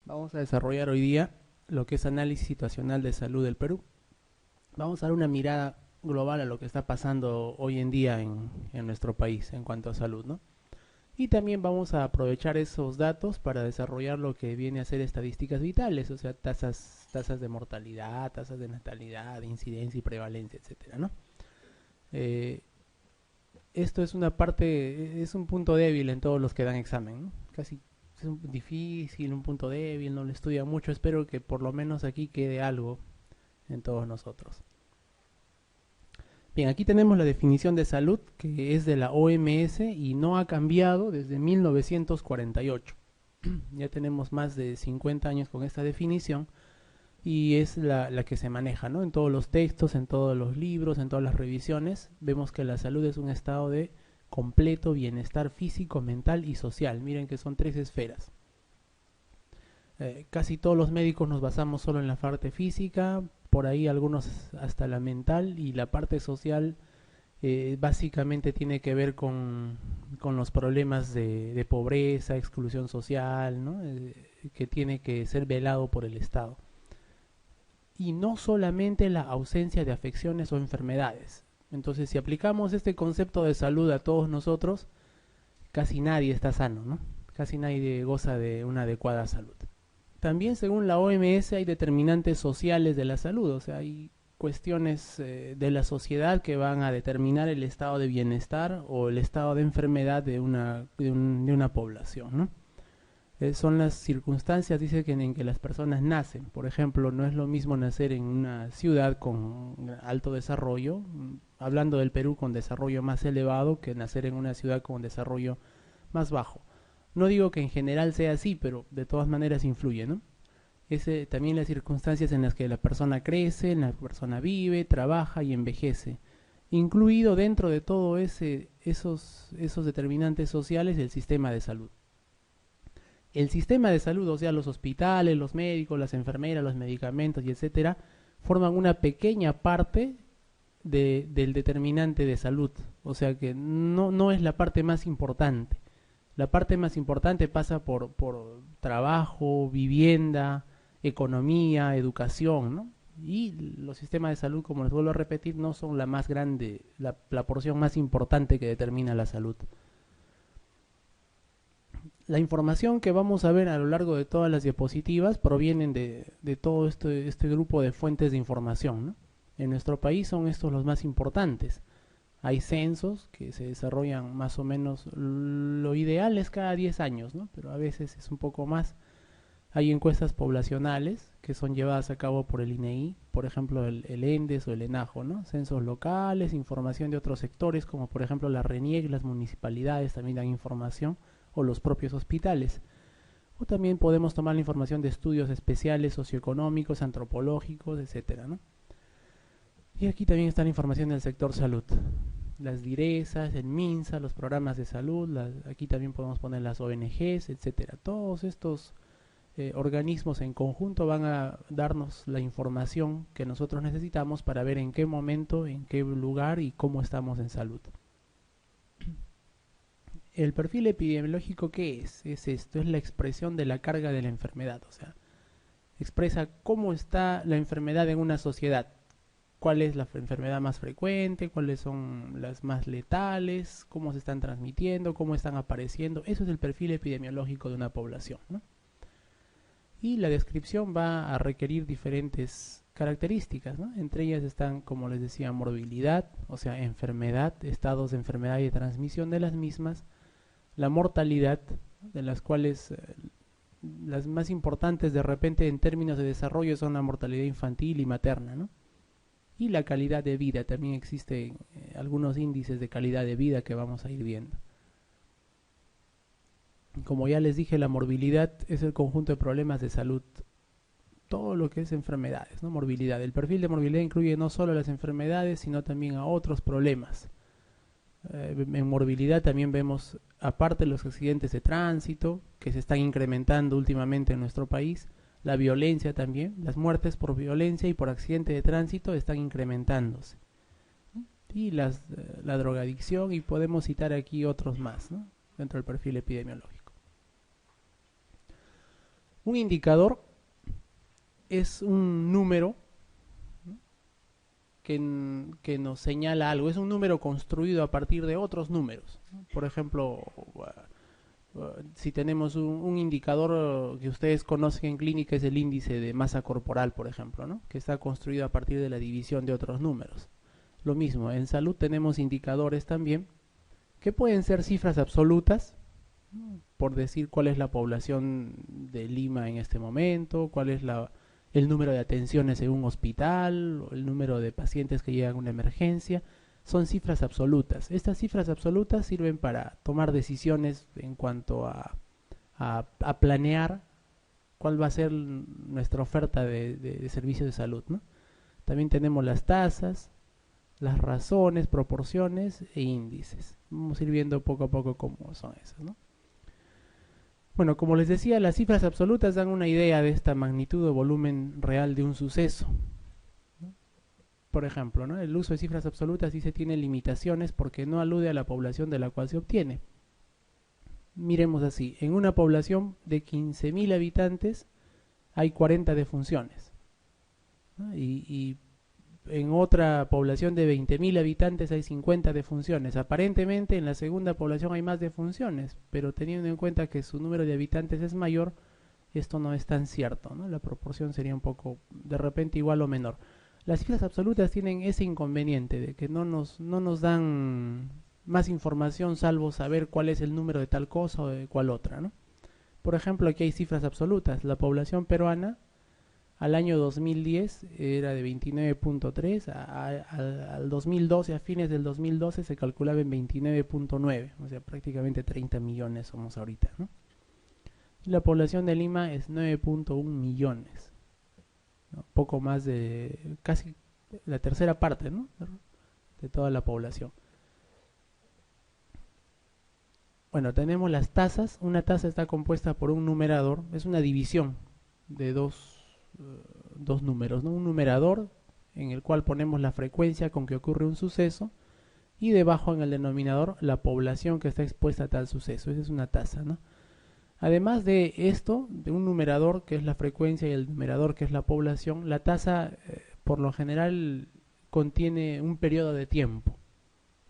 Vamos a desarrollar hoy día lo que es análisis situacional de salud del Perú. Vamos a dar una mirada global a lo que está pasando hoy en día en nuestro país en cuanto a salud, ¿no? Y también vamos a aprovechar esos datos para desarrollar lo que viene a ser estadísticas vitales, o sea, tasas de mortalidad, tasas de natalidad, de incidencia y prevalencia, etcétera, ¿no? Eh, Esto es una parte, es un punto débil en todos los que dan examen, ¿no? Casi es difícil, un punto débil, no lo estudia mucho. Espero que por lo menos aquí quede algo en todos nosotros. Bien, aquí tenemos la definición de salud que es de la OMS y no ha cambiado desde 1948. Ya tenemos más de 50 años con esta definición y es la que se maneja, ¿no? En todos los textos, en todos los libros, en todas las revisiones, vemos que la salud es un estado de completo bienestar físico, mental y social. Miren que son tres esferas. Casi todos los médicos nos basamos solo en la parte física, por ahí algunos hasta la mental, y la parte social básicamente tiene que ver con los problemas de pobreza, exclusión social, ¿no? Que tiene que ser velado por el Estado. Y no solamente la ausencia de afecciones o enfermedades. Entonces, si aplicamos este concepto de salud a todos nosotros, casi nadie está sano, ¿no? Casi nadie goza de una adecuada salud. También, según la OMS, hay determinantes sociales de la salud, o sea, hay cuestiones de la sociedad que van a determinar el estado de bienestar o el estado de enfermedad de una población, ¿no? Son las circunstancias, dice, que en que las personas nacen. Por ejemplo, no es lo mismo nacer en una ciudad con alto desarrollo, hablando del Perú con desarrollo más elevado, que nacer en una ciudad con desarrollo más bajo. No digo que en general sea así, pero de todas maneras influye, ¿no? También las circunstancias en las que la persona crece, en la persona vive, trabaja y envejece. Incluido dentro de todo esos determinantes sociales el sistema de salud. El sistema de salud, o sea, los hospitales, los médicos, las enfermeras, los medicamentos y etcétera, forman una pequeña parte del determinante de salud. O sea que no es la parte más importante. La parte más importante pasa por trabajo, vivienda, economía, educación, ¿no? Y los sistemas de salud, como les vuelvo a repetir, no son la más grande, la porción más importante que determina la salud. La información que vamos a ver a lo largo de todas las diapositivas provienen de todo este grupo de fuentes de información, ¿no? En nuestro país son estos los más importantes. Hay censos que se desarrollan más o menos, lo ideal es cada 10 años, ¿no? Pero a veces es un poco más. Hay encuestas poblacionales que son llevadas a cabo por el INEI, por ejemplo el ENDES o el ENAJO, ¿no? Censos locales, información de otros sectores, como por ejemplo la RENIEC, las municipalidades también dan información, o los propios hospitales. O también podemos tomar la información de estudios especiales, socioeconómicos, antropológicos, etcétera, ¿no? Y aquí también está la información del sector salud. Las direzas, el MINSA, los programas de salud, aquí también podemos poner las ONGs, etcétera. Todos estos organismos en conjunto van a darnos la información que nosotros necesitamos para ver en qué momento, en qué lugar y cómo estamos en salud. El perfil epidemiológico, ¿qué es? Es esto, es la expresión de la carga de la enfermedad, o sea, expresa cómo está la enfermedad en una sociedad, cuál es la enfermedad más frecuente, cuáles son las más letales, cómo se están transmitiendo, cómo están apareciendo. Eso es el perfil epidemiológico de una población, ¿no? Y la descripción va a requerir diferentes características, ¿no? Entre ellas están, como les decía, morbilidad, o sea, enfermedad, estados de enfermedad y de transmisión de las mismas, la mortalidad, de las cuales las más importantes de repente en términos de desarrollo son la mortalidad infantil y materna, ¿no? Y la calidad de vida, también existen algunos índices de calidad de vida que vamos a ir viendo. Como ya les dije, la morbilidad es el conjunto de problemas de salud, todo lo que es enfermedades, ¿no? Morbilidad. El perfil de morbilidad incluye no solo las enfermedades, sino también a otros problemas. En morbilidad también vemos, aparte de los accidentes de tránsito, que se están incrementando últimamente en nuestro país, la violencia también, las muertes por violencia y por accidente de tránsito están incrementándose. Y la drogadicción, y podemos citar aquí otros más, ¿no? Dentro del perfil epidemiológico. Un indicador es un número que nos señala algo, es un número construido a partir de otros números. Por ejemplo, si tenemos un indicador que ustedes conocen en clínica, es el índice de masa corporal, por ejemplo, ¿no? Que está construido a partir de la división de otros números. Lo mismo, en salud tenemos indicadores también que pueden ser cifras absolutas, por decir cuál es la población de Lima en este momento, cuál es el número de atenciones en un hospital, o el número de pacientes que llegan a una emergencia. Son cifras absolutas. Estas cifras absolutas sirven para tomar decisiones en cuanto a planear cuál va a ser nuestra oferta de servicios de salud, ¿no? También tenemos las tasas, las razones, proporciones e índices. Vamos a ir viendo poco a poco cómo son esas, ¿no? Bueno, como les decía, las cifras absolutas dan una idea de esta magnitud o volumen real de un suceso. Por ejemplo, ¿no? El uso de cifras absolutas sí se tiene limitaciones porque no alude a la población de la cual se obtiene. Miremos así, en una población de 15.000 habitantes hay 40 defunciones, ¿no? Y en otra población de 20.000 habitantes hay 50 defunciones. Aparentemente en la segunda población hay más defunciones, pero teniendo en cuenta que su número de habitantes es mayor, esto no es tan cierto, ¿no? La proporción sería un poco, de repente, igual o menor. Las cifras absolutas tienen ese inconveniente de que no nos dan más información salvo saber cuál es el número de tal cosa o de cual otra, ¿no? Por ejemplo, aquí hay cifras absolutas. La población peruana al año 2010 era de 29.3, al 2012, a fines del 2012 se calculaba en 29.9, o sea, prácticamente 30 millones somos ahorita, ¿no? Y la población de Lima es 9.1 millones, ¿no? Poco más de, casi la tercera parte, ¿no? De toda la población. Bueno, tenemos las tasas. Una tasa está compuesta por un numerador, es una división de dos números, ¿no? Un numerador en el cual ponemos la frecuencia con que ocurre un suceso y debajo en el denominador la población que está expuesta a tal suceso. Esa es una tasa, ¿no? Además de esto, de un numerador que es la frecuencia y el numerador que es la población, la tasa por lo general contiene un periodo de tiempo,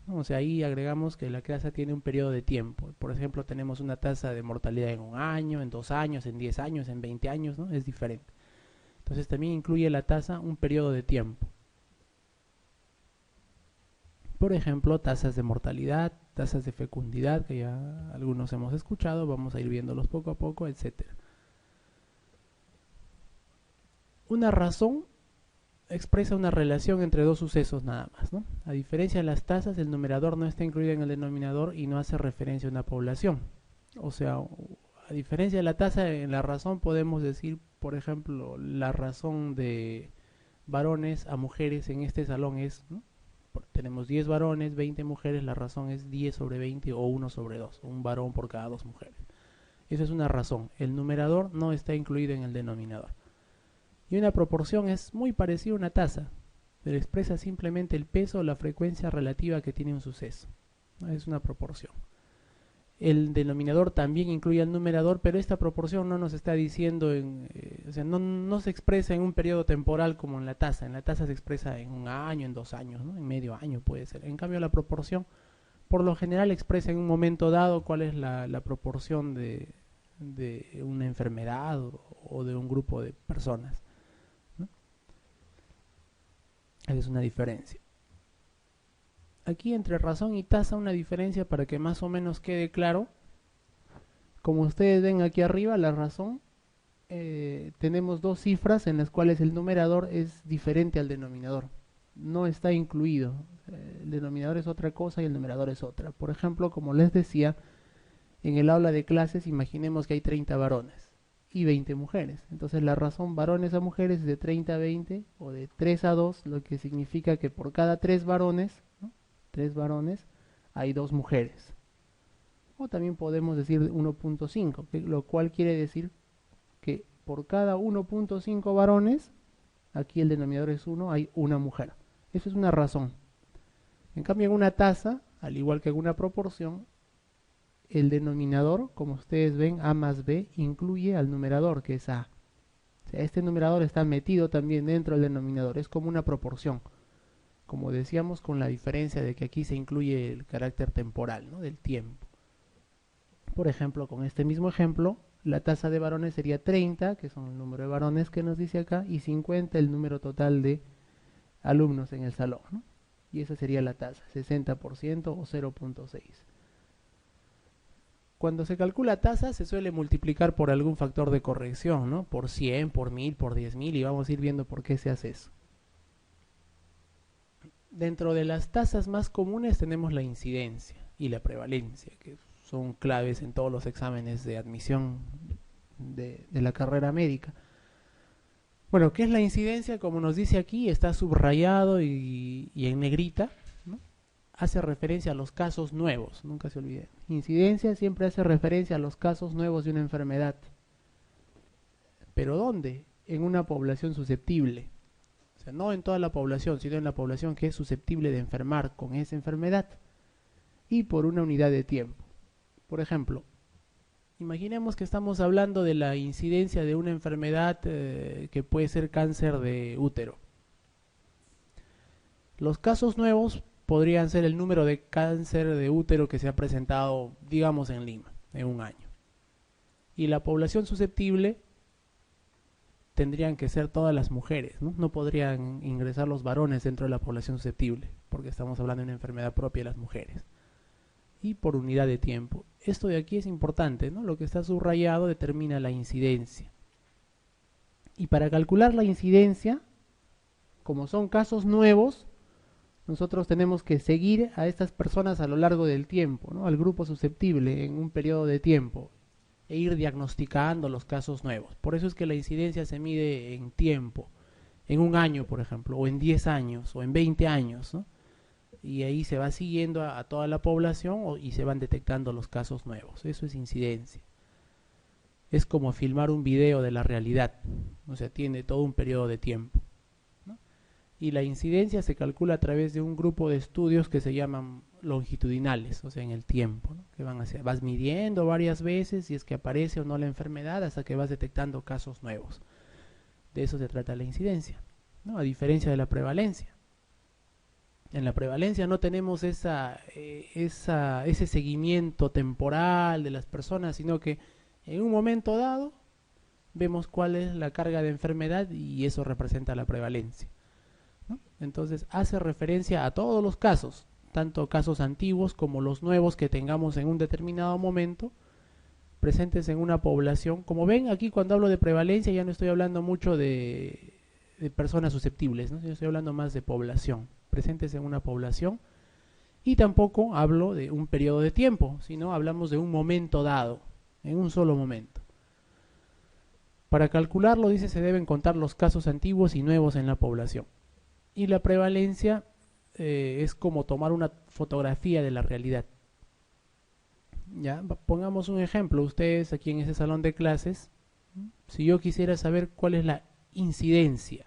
¿no? O sea, ahí agregamos que la tasa tiene un periodo de tiempo. Por ejemplo, tenemos una tasa de mortalidad en 1 año, en 2 años, en 10 años, en 20 años, ¿no? Es diferente. Entonces también incluye la tasa un periodo de tiempo. Por ejemplo, tasas de mortalidad, tasas de fecundidad, que ya algunos hemos escuchado, vamos a ir viéndolos poco a poco, etc. Una razón expresa una relación entre dos sucesos nada más, ¿no? A diferencia de las tasas, el numerador no está incluido en el denominador y no hace referencia a una población. O sea, a diferencia de la tasa, en la razón podemos decir, por ejemplo, la razón de varones a mujeres en este salón es, ¿no? Tenemos 10 varones, 20 mujeres, la razón es 10 sobre 20 o 1 sobre 2, un varón por cada 2 mujeres. Esa es una razón. El numerador no está incluido en el denominador. Y una proporción es muy parecida a una tasa, pero expresa simplemente el peso o la frecuencia relativa que tiene un suceso. Es una proporción. El denominador también incluye al numerador, pero esta proporción no nos está diciendo, o sea, no se expresa en un periodo temporal como en la tasa. En la tasa se expresa en 1 año, en 2 años, ¿no? En medio año puede ser. En cambio, la proporción, por lo general, expresa en un momento dado cuál es la proporción de una enfermedad o de un grupo de personas, ¿no? Esa es una diferencia. Aquí entre razón y tasa una diferencia para que más o menos quede claro. Como ustedes ven aquí arriba, la razón, tenemos dos cifras en las cuales el numerador es diferente al denominador. No está incluido. El denominador es otra cosa y el numerador es otra. Por ejemplo, como les decía, en el aula de clases imaginemos que hay 30 varones y 20 mujeres. Entonces la razón varones a mujeres es de 30 a 20 o de 3 a 2, lo que significa que por cada 3 varones, ¿no? 3 varones, hay 2 mujeres. O también podemos decir 1.5, lo cual quiere decir que por cada 1.5 varones, aquí el denominador es 1, hay una mujer. Eso es una razón. En cambio, en una tasa, al igual que en una proporción, el denominador, como ustedes ven, A más B, incluye al numerador, que es A. O sea, este numerador está metido también dentro del denominador, es como una proporción. Como decíamos, con la diferencia de que aquí se incluye el carácter temporal, ¿no?, del tiempo. Por ejemplo, con este mismo ejemplo, la tasa de varones sería 30, que son el número de varones que nos dice acá, y 50 el número total de alumnos en el salón, ¿no? Y esa sería la tasa, 60% o 0.6. Cuando se calcula tasa se suele multiplicar por algún factor de corrección, ¿no? Por 100, por 1000, por 10.000, y vamos a ir viendo por qué se hace eso. Dentro de las tasas más comunes tenemos la incidencia y la prevalencia, que son claves en todos los exámenes de admisión de la carrera médica. Bueno, ¿qué es la incidencia? Como nos dice aquí, está subrayado y en negrita, ¿no? Hace referencia a los casos nuevos, nunca se olviden. Incidencia siempre hace referencia a los casos nuevos de una enfermedad. ¿Pero dónde? En una población susceptible. O sea, no en toda la población, sino en la población que es susceptible de enfermar con esa enfermedad. Y por una unidad de tiempo. Por ejemplo, imaginemos que estamos hablando de la incidencia de una enfermedad que puede ser cáncer de útero. Los casos nuevos podrían ser el número de cáncer de útero que se ha presentado, digamos, en Lima, en un año. Y la población susceptible tendrían que ser todas las mujeres, ¿no? No podrían ingresar los varones dentro de la población susceptible, porque estamos hablando de una enfermedad propia de las mujeres. Y por unidad de tiempo. Esto de aquí es importante, ¿no? Lo que está subrayado determina la incidencia. Y para calcular la incidencia, como son casos nuevos, nosotros tenemos que seguir a estas personas a lo largo del tiempo, ¿no? Al grupo susceptible en un periodo de tiempo e ir diagnosticando los casos nuevos. Por eso es que la incidencia se mide en tiempo, en un año, por ejemplo, o en 10 años, o en 20 años, ¿no? Y ahí se va siguiendo a toda la población y se van detectando los casos nuevos. Eso es incidencia. Es como filmar un video de la realidad, o sea, tiene todo un periodo de tiempo, ¿no? Y la incidencia se calcula a través de un grupo de estudios que se llaman longitudinales, o sea, en el tiempo, ¿no? Que vas midiendo varias veces si es que aparece o no la enfermedad hasta que vas detectando casos nuevos. De eso se trata la incidencia, ¿no? A diferencia de la prevalencia. En la prevalencia no tenemos ese seguimiento temporal de las personas, sino que en un momento dado vemos cuál es la carga de enfermedad y eso representa la prevalencia, ¿no? Entonces hace referencia a todos los casos, tanto casos antiguos como los nuevos que tengamos en un determinado momento, presentes en una población. Como ven, aquí cuando hablo de prevalencia ya no estoy hablando mucho de personas susceptibles, ¿no? Yo estoy hablando más de población, presentes en una población, y tampoco hablo de un periodo de tiempo, sino hablamos de un momento dado, en un solo momento. Para calcularlo, dice, se deben contar los casos antiguos y nuevos en la población. Y la prevalencia es como tomar una fotografía de la realidad. Ya, pongamos un ejemplo, ustedes aquí en ese salón de clases, si yo quisiera saber cuál es la incidencia,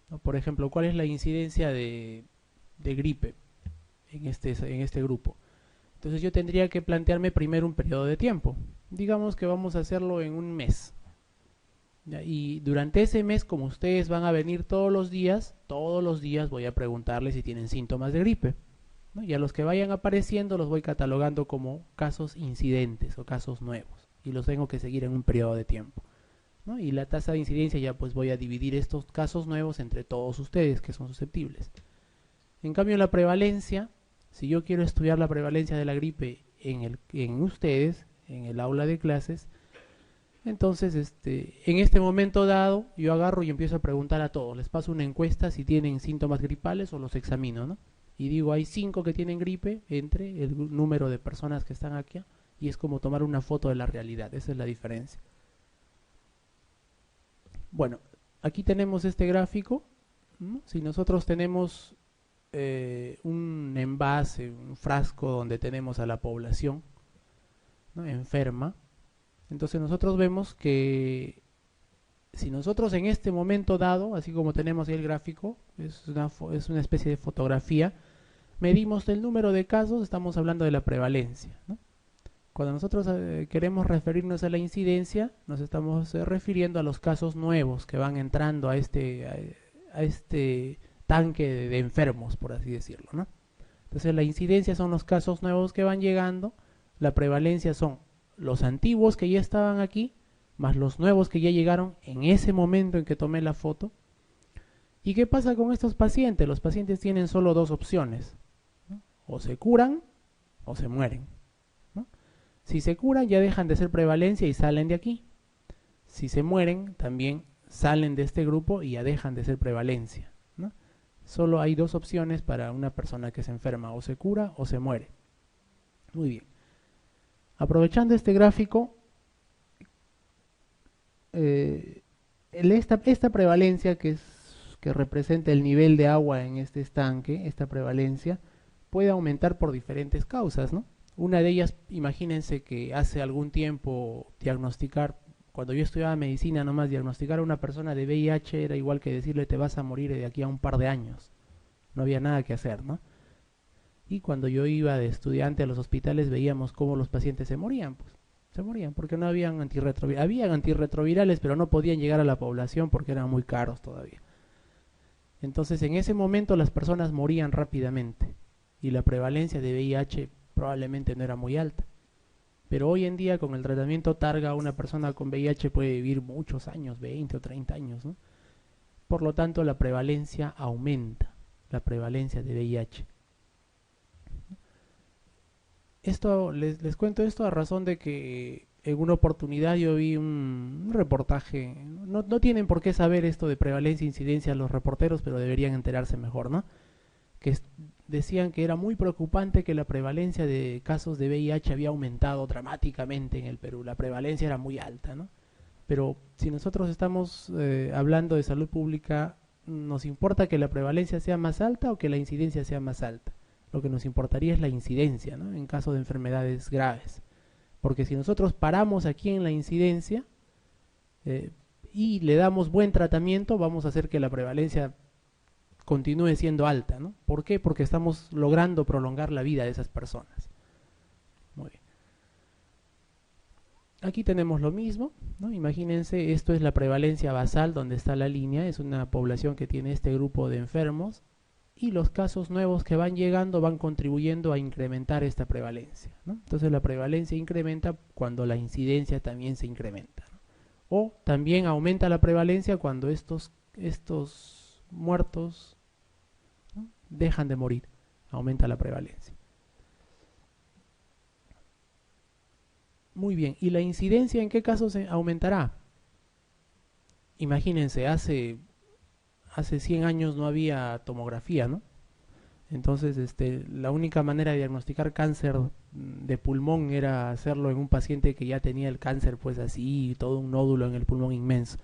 ¿no? Por ejemplo, cuál es la incidencia de gripe en este grupo. Entonces yo tendría que plantearme primero un periodo de tiempo. Digamos que vamos a hacerlo en un mes. ¿Ya? Y durante ese mes, como ustedes van a venir todos los días voy a preguntarles si tienen síntomas de gripe, ¿no? Y a los que vayan apareciendo los voy catalogando como casos incidentes o casos nuevos. Y los tengo que seguir en un periodo de tiempo, ¿no? Y la tasa de incidencia ya pues voy a dividir estos casos nuevos entre todos ustedes que son susceptibles. En cambio la prevalencia, si yo quiero estudiar la prevalencia de la gripe en ustedes, en el aula de clases, entonces en este momento dado yo agarro y empiezo a preguntar a todos, les paso una encuesta si tienen síntomas gripales o los examino, ¿no? Y digo, hay 5 que tienen gripe entre el número de personas que están aquí, y es como tomar una foto de la realidad, esa es la diferencia. Bueno, aquí tenemos este gráfico, ¿no? Si nosotros tenemos un envase, un frasco donde tenemos a la población, ¿no?, enferma, entonces nosotros vemos que si nosotros en este momento dado, así como tenemos ahí el gráfico, es una especie de fotografía, medimos el número de casos, estamos hablando de la prevalencia, ¿no? Cuando nosotros queremos referirnos a la incidencia, nos estamos refiriendo a los casos nuevos que van entrando a este tanque de enfermos, por así decirlo, ¿no? Entonces la incidencia son los casos nuevos que van llegando, la prevalencia son los antiguos que ya estaban aquí, más los nuevos que ya llegaron en ese momento en que tomé la foto. ¿Y qué pasa con estos pacientes? Los pacientes tienen solo dos opciones, ¿no? O se curan o se mueren, ¿no? Si se curan ya dejan de ser prevalencia y salen de aquí. Si se mueren también salen de este grupo y ya dejan de ser prevalencia, ¿no? Solo hay dos opciones para una persona que se enferma, o se cura o se muere. Muy bien. Aprovechando este gráfico, esta prevalencia que representa el nivel de agua en este estanque, esta prevalencia, puede aumentar por diferentes causas, ¿no? Una de ellas, imagínense que hace algún tiempo cuando yo estudiaba medicina nomás, diagnosticar a una persona de VIH era igual que decirle te vas a morir de aquí a un par de años. No había nada que hacer, ¿no? Y cuando yo iba de estudiante a los hospitales veíamos cómo los pacientes se morían, pues. Se morían porque no habían antirretrovirales. Habían antirretrovirales, pero no podían llegar a la población porque eran muy caros todavía. Entonces en ese momento las personas morían rápidamente y la prevalencia de VIH probablemente no era muy alta. Pero hoy en día con el tratamiento Targa una persona con VIH puede vivir muchos años, 20 o 30 años, ¿no? Por lo tanto la prevalencia aumenta, la prevalencia de VIH. Les cuento esto a razón de que en una oportunidad yo vi un reportaje, no tienen por qué saber esto de prevalencia e incidencia los reporteros, pero deberían enterarse mejor, ¿no? Decían que era muy preocupante que la prevalencia de casos de VIH había aumentado dramáticamente en el Perú, la prevalencia era muy alta, ¿no? Pero si nosotros estamos hablando de salud pública, ¿nos importa que la prevalencia sea más alta o que la incidencia sea más alta? Lo que nos importaría es la incidencia, ¿no? En caso de enfermedades graves. Porque si nosotros paramos aquí en la incidencia y le damos buen tratamiento, vamos a hacer que la prevalencia continúe siendo alta, ¿no? ¿Por qué? Porque estamos logrando prolongar la vida de esas personas. Muy bien. Aquí tenemos lo mismo, ¿no? Imagínense, esto es la prevalencia basal donde está la línea, es una población que tiene este grupo de enfermos y los casos nuevos que van llegando van contribuyendo a incrementar esta prevalencia, ¿no? Entonces la prevalencia incrementa cuando la incidencia también se incrementa, ¿no? O también aumenta la prevalencia cuando estos muertos, ¿no?, dejan de morir, aumenta la prevalencia. Muy bien, ¿y la incidencia en qué casos se aumentará? Imagínense, hace 100 años no había tomografía, ¿no? Entonces, la única manera de diagnosticar cáncer de pulmón era hacerlo en un paciente que ya tenía el cáncer, pues así, todo un nódulo en el pulmón inmenso.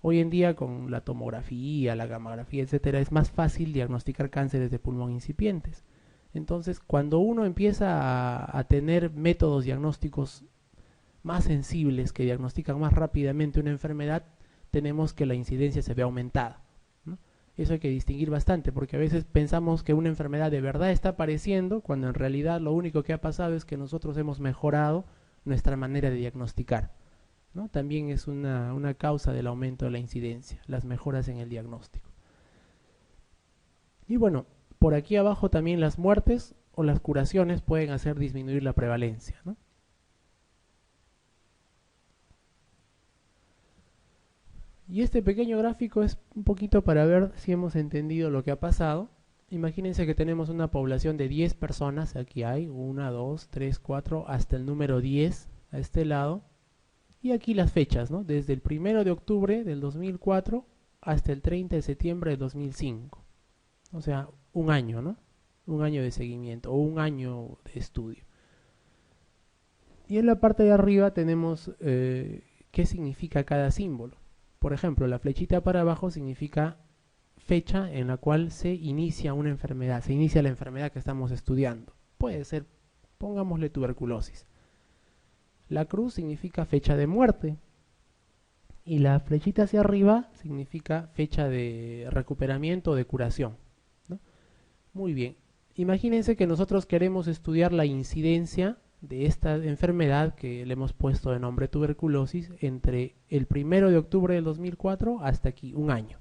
Hoy en día, con la tomografía, la gamografía, etcétera, es más fácil diagnosticar cánceres de pulmón incipientes. Entonces, cuando uno empieza a tener métodos diagnósticos más sensibles que diagnostican más rápidamente una enfermedad, tenemos que la incidencia se ve aumentada, ¿no? Eso hay que distinguir bastante, porque a veces pensamos que una enfermedad de verdad está apareciendo, cuando en realidad lo único que ha pasado es que nosotros hemos mejorado nuestra manera de diagnosticar, ¿no? También es una causa del aumento de la incidencia, las mejoras en el diagnóstico. Y bueno, por aquí abajo también las muertes o las curaciones pueden hacer disminuir la prevalencia, ¿no? Y este pequeño gráfico es un poquito para ver si hemos entendido lo que ha pasado. Imagínense que tenemos una población de 10 personas, aquí hay 1, 2, 3, 4, hasta el número 10 a este lado. Y aquí las fechas, ¿no? Desde el 1 de octubre del 2004 hasta el 30 de septiembre de 2005. O sea, un año, ¿no? Un año de seguimiento o un año de estudio. Y en la parte de arriba tenemos qué significa cada símbolo. Por ejemplo, la flechita para abajo significa fecha en la cual se inicia una enfermedad, se inicia la enfermedad que estamos estudiando. Puede ser, pongámosle tuberculosis. La cruz significa fecha de muerte y la flechita hacia arriba significa fecha de recuperamiento o de curación, ¿no? Muy bien. Imagínense que nosotros queremos estudiar la incidencia de esta enfermedad que le hemos puesto de nombre tuberculosis entre el 1 de octubre del 2004 hasta aquí, un año.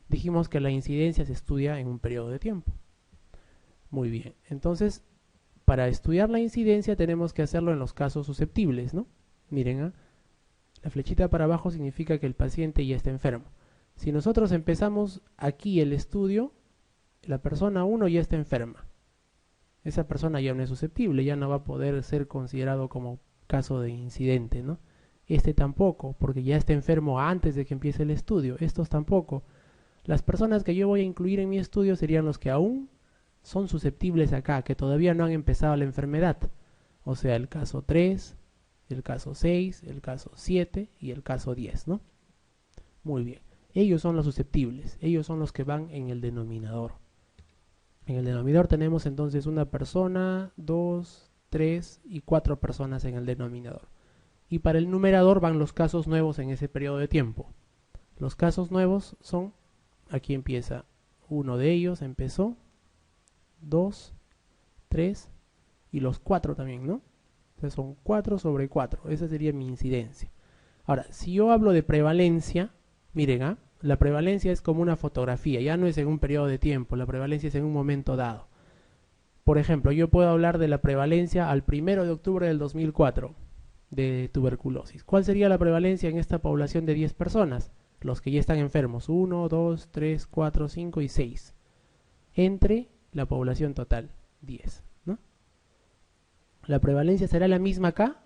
Dijimos que la incidencia se estudia en un periodo de tiempo. Muy bien, entonces para estudiar la incidencia tenemos que hacerlo en los casos susceptibles, ¿no? Miren, la flechita para abajo significa que el paciente ya está enfermo. Si nosotros empezamos aquí el estudio, la persona 1 ya está enferma. Esa persona ya no es susceptible, ya no va a poder ser considerado como caso de incidente, ¿no? Este tampoco, porque ya está enfermo antes de que empiece el estudio. Estos tampoco. Las personas que yo voy a incluir en mi estudio serían los que aún son susceptibles acá, que todavía no han empezado la enfermedad. O sea, el caso 3, el caso 6, el caso 7 y el caso 10, ¿no? Muy bien. Ellos son los susceptibles, ellos son los que van en el denominador. En el denominador tenemos entonces una persona, 2, 3 y 4 personas en el denominador. Y para el numerador van los casos nuevos en ese periodo de tiempo. Los casos nuevos son, aquí empieza, uno de ellos empezó, 2, 3 y los 4 también, ¿no? Entonces son 4 sobre 4, esa sería mi incidencia. Ahora, si yo hablo de prevalencia, miren, la prevalencia es como una fotografía, ya no es en un periodo de tiempo, la prevalencia es en un momento dado. Por ejemplo, yo puedo hablar de la prevalencia al 1 de octubre del 2004 de tuberculosis. ¿Cuál sería la prevalencia en esta población de 10 personas? Los que ya están enfermos, 1, 2, 3, 4, 5 y 6. Entre la población total, 10, ¿no? ¿La prevalencia será la misma acá?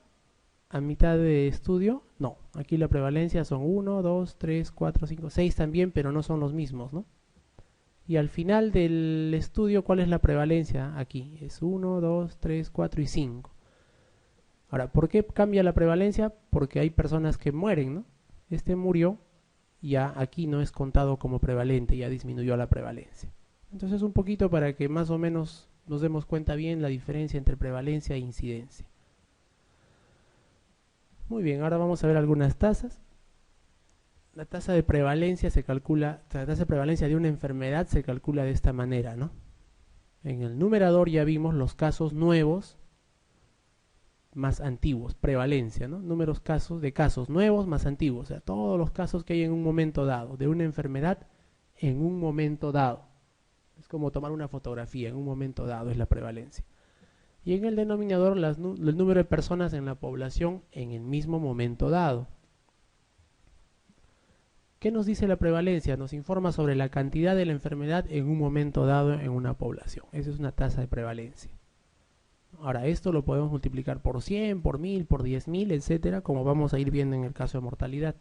¿A mitad de estudio? No, aquí la prevalencia son 1, 2, 3, 4, 5, 6 también, pero no son los mismos, ¿no? Y al final del estudio, ¿cuál es la prevalencia? Aquí es 1, 2, 3, 4 y 5. Ahora, ¿por qué cambia la prevalencia? Porque hay personas que mueren, ¿no? Este murió, ya aquí no es contado como prevalente, ya disminuyó la prevalencia. Entonces un poquito para que más o menos nos demos cuenta bien la diferencia entre prevalencia e incidencia. Muy bien, ahora vamos a ver algunas tasas. La tasa de prevalencia se calcula, la tasa de prevalencia de una enfermedad se calcula de esta manera, ¿no? En el numerador ya vimos los casos nuevos más antiguos, prevalencia, ¿no? Números de casos nuevos más antiguos, o sea, todos los casos que hay en un momento dado, de una enfermedad en un momento dado. Es como tomar una fotografía, en un momento dado es la prevalencia. Y en el denominador el número de personas en la población en el mismo momento dado. ¿Qué nos dice la prevalencia? Nos informa sobre la cantidad de la enfermedad en un momento dado en una población. Esa es una tasa de prevalencia. Ahora, esto lo podemos multiplicar por 100, por 1000, por 10.000, etcétera, como vamos a ir viendo en el caso de mortalidad.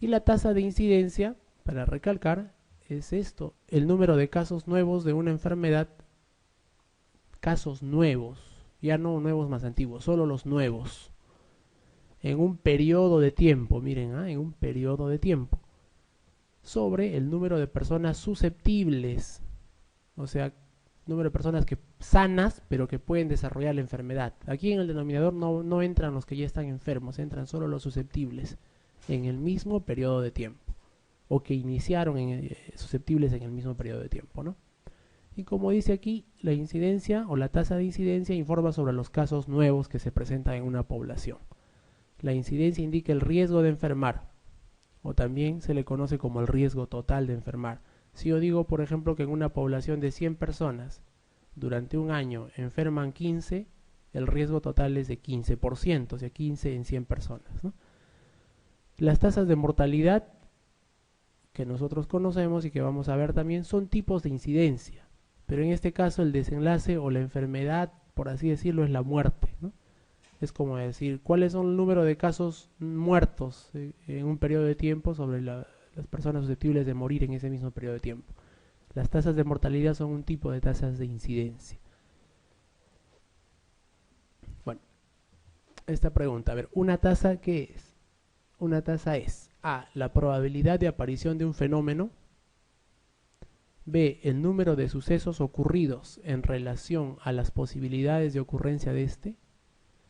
Y la tasa de incidencia, para recalcar, es esto, el número de casos nuevos de una enfermedad. Casos nuevos, ya no nuevos más antiguos, solo los nuevos, en un periodo de tiempo, miren, en un periodo de tiempo, sobre el número de personas susceptibles, o sea, número de personas sanas, pero que pueden desarrollar la enfermedad. Aquí en el denominador no entran los que ya están enfermos, entran solo los susceptibles, en el mismo periodo de tiempo, o que iniciaron susceptibles en el mismo periodo de tiempo, ¿no? Y como dice aquí, la incidencia o la tasa de incidencia informa sobre los casos nuevos que se presentan en una población. La incidencia indica el riesgo de enfermar, o también se le conoce como el riesgo total de enfermar. Si yo digo, por ejemplo, que en una población de 100 personas, durante un año enferman 15, el riesgo total es de 15%, o sea, 15 en 100 personas, ¿no? Las tasas de mortalidad que nosotros conocemos y que vamos a ver también son tipos de incidencia. Pero en este caso el desenlace o la enfermedad, por así decirlo, es la muerte, ¿no? Es como decir, ¿cuáles son el número de casos muertos en un periodo de tiempo sobre las personas susceptibles de morir en ese mismo periodo de tiempo? Las tasas de mortalidad son un tipo de tasas de incidencia. Bueno, esta pregunta, a ver, ¿una tasa qué es? Una tasa es A, la probabilidad de aparición de un fenómeno. B, el número de sucesos ocurridos en relación a las posibilidades de ocurrencia de este.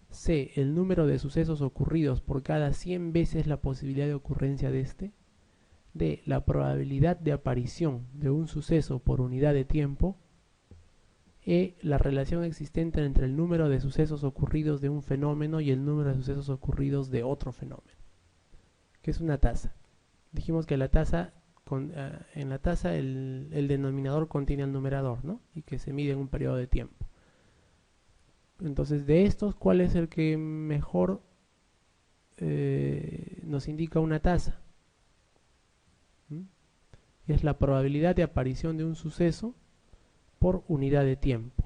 C, el número de sucesos ocurridos por cada 100 veces la posibilidad de ocurrencia de este. D, la probabilidad de aparición de un suceso por unidad de tiempo. E, la relación existente entre el número de sucesos ocurridos de un fenómeno y el número de sucesos ocurridos de otro fenómeno. ¿Qué es una tasa? Dijimos que la tasa, en la tasa el denominador contiene el numerador, ¿no? Y que se mide en un periodo de tiempo. Entonces, de estos, ¿cuál es el que mejor nos indica una tasa? Es la probabilidad de aparición de un suceso por unidad de tiempo.